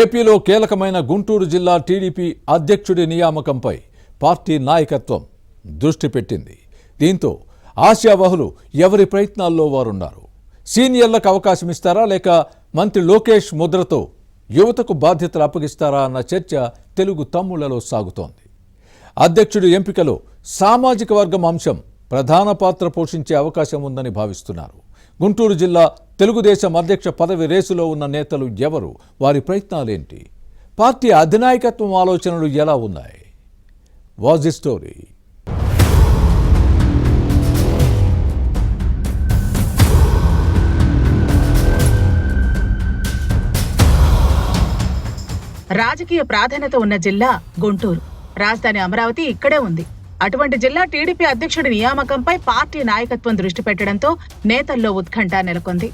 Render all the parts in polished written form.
ఏపీలో కీలకమైన గుంటూరు జిల్లా టీడీపీ అధ్యక్షుడి నియామకంపై పార్టీ నాయకత్వం దృష్టి పెట్టింది. దీంతో ఆశావహులు ఎవరి ప్రయత్నాల్లో వారున్నారు. సీనియర్లకు అవకాశం ఇస్తారా లేక మంత్రి లోకేష్ ముద్రతో యువతకు బాధ్యతలు అప్పగిస్తారా అన్న చర్చ తెలుగు తమ్ముళ్లలో సాగుతోంది. అధ్యక్షుడి ఎంపికలో సామాజిక వర్గం అంశం ప్రధాన పాత్ర పోషించే అవకాశం ఉందని భావిస్తున్నారు. గుంటూరు జిల్లా తెలుగుదేశం అధ్యక్ష పదవి రేసులో ఉన్న నేతలు ఎవరు, వారి ప్రయత్నాలేంటి, పార్టీ అధినాయకత్వం ఆలోచనలు ఎలా ఉన్నాయి? Was the story. రాజకీయ ప్రాధాన్యత ఉన్న జిల్లా గుంటూరు. రాజధాని అమరావతి ఇక్కడే ఉంది. అటువంటి జిల్లా టీడీపీ అధ్యక్షుడి నియామకంపై పార్టీ నాయకత్వం దృష్టి పెట్టడంతో నేతల్లో ఉత్కంఠ నెలకొంది.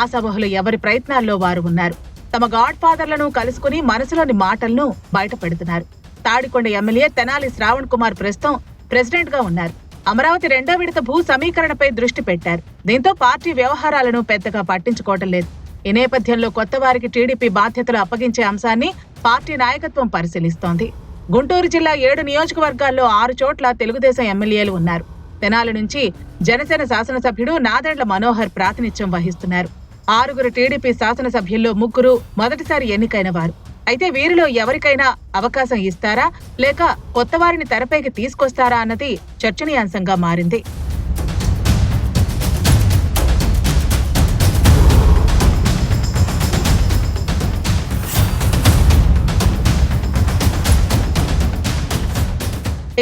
ఆశావహులు ఎవరి ప్రయత్నాల్లో వారు ఉన్నారు. తమ గాడ్ ఫాదర్లను కలుసుకుని మనసులోని మాటలను బయట పెడుతున్నారు. తాడికొండ ఎమ్మెల్యే తెనాలి శ్రావణ్ కుమార్ ప్రస్తుతం ప్రెసిడెంట్ గా ఉన్నారు. అమరావతి రెండో విడత భూ సమీకరణపై దృష్టి పెట్టారు. దీంతో పార్టీ వ్యవహారాలను పెద్దగా పట్టించుకోవటం లేదు. ఈ నేపథ్యంలో కొత్త వారికి టీడీపీ బాధ్యతలు అప్పగించే అంశాన్ని పార్టీ నాయకత్వం పరిశీలిస్తోంది. గుంటూరు జిల్లా 7 నియోజకవర్గాల్లో 6 చోట్ల తెలుగుదేశం ఎమ్మెల్యేలు ఉన్నారు. తెనాలి నుంచి జనసేన శాసనసభ్యుడు నాదెండ్ల మనోహర్ ప్రాతినిధ్యం వహిస్తున్నారు. 6 టీడీపీ శాసనసభ్యుల్లో 3 మొదటిసారి ఎన్నికైన వారు. అయితే వీరిలో ఎవరికైనా అవకాశం ఇస్తారా లేక కొత్త వారిని తెరపైకి తీసుకొస్తారా అన్నది చర్చనీయాంశంగా మారింది.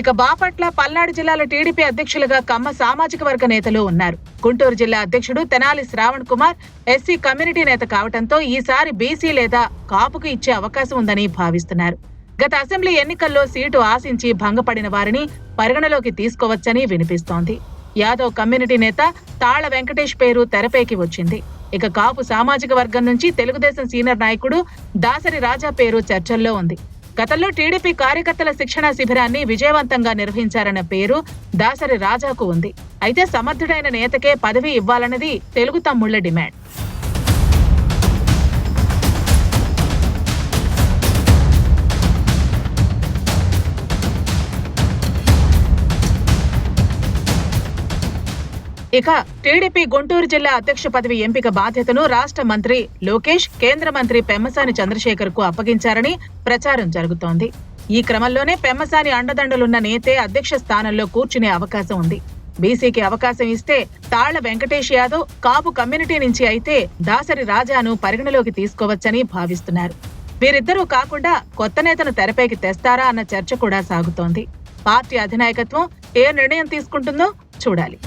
ఇక బాపట్ల, పల్నాడు జిల్లాల టీడీపీ అధ్యక్షులుగా కమ్మ సామాజిక వర్గ నేతలు ఉన్నారు. గుంటూరు జిల్లా అధ్యక్షుడు తెనాలి శ్రావణ్ కుమార్ ఎస్సీ కమ్యూనిటీ నేత కావడంతో ఈసారి బీసీ లేదా కాపుకు ఇచ్చే అవకాశం ఉందని భావిస్తున్నారు. గత అసెంబ్లీ ఎన్నికల్లో సీటు ఆశించి భంగపడిన వారిని పరిగణలోకి తీసుకోవచ్చని వినిపిస్తోంది. యాదవ్ కమ్యూనిటీ నేత తాళ్ల వెంకటేష్ పేరు తెరపైకి వచ్చింది. ఇక కాపు సామాజిక వర్గం నుంచి తెలుగుదేశం సీనియర్ నాయకుడు దాసరి రాజా పేరు చర్చల్లో ఉంది. గతంలో టీడీపీ కార్యకర్తల శిక్షణా శిబిరాన్ని విజయవంతంగా నిర్వహించారన్న పేరు దాసరి రాజాకు ఉంది. అయితే సమర్థుడైన నేతకే పదవి ఇవ్వాలన్నది తెలుగు తమ్ముళ్ల డిమాండ్. ఇక టీడీపీ గుంటూరు జిల్లా అధ్యక్ష పదవి ఎంపిక బాధ్యతను రాష్ట్ర మంత్రి లోకేష్, కేంద్ర మంత్రి పెమ్మసాని చంద్రశేఖర్ కు అప్పగించారని ప్రచారం జరుగుతోంది. ఈ క్రమంలోనే పెమ్మసాని అండదండలున్న నేతే అధ్యక్ష స్థానంలో కూర్చునే అవకాశం ఉంది. బీసీకి అవకాశం ఇస్తే తాళ్ల వెంకటేష్ యాదవ్, కాపు కమ్యూనిటీ నుంచి అయితే దాసరి రాజాను పరిగణలోకి తీసుకోవచ్చని భావిస్తున్నారు. వీరిద్దరూ కాకుండా కొత్త నేతను తెరపైకి తెస్తారా అన్న చర్చ కూడా సాగుతోంది. పార్టీ అధినాయకత్వం ఏ నిర్ణయం తీసుకుంటుందో చూడాలి.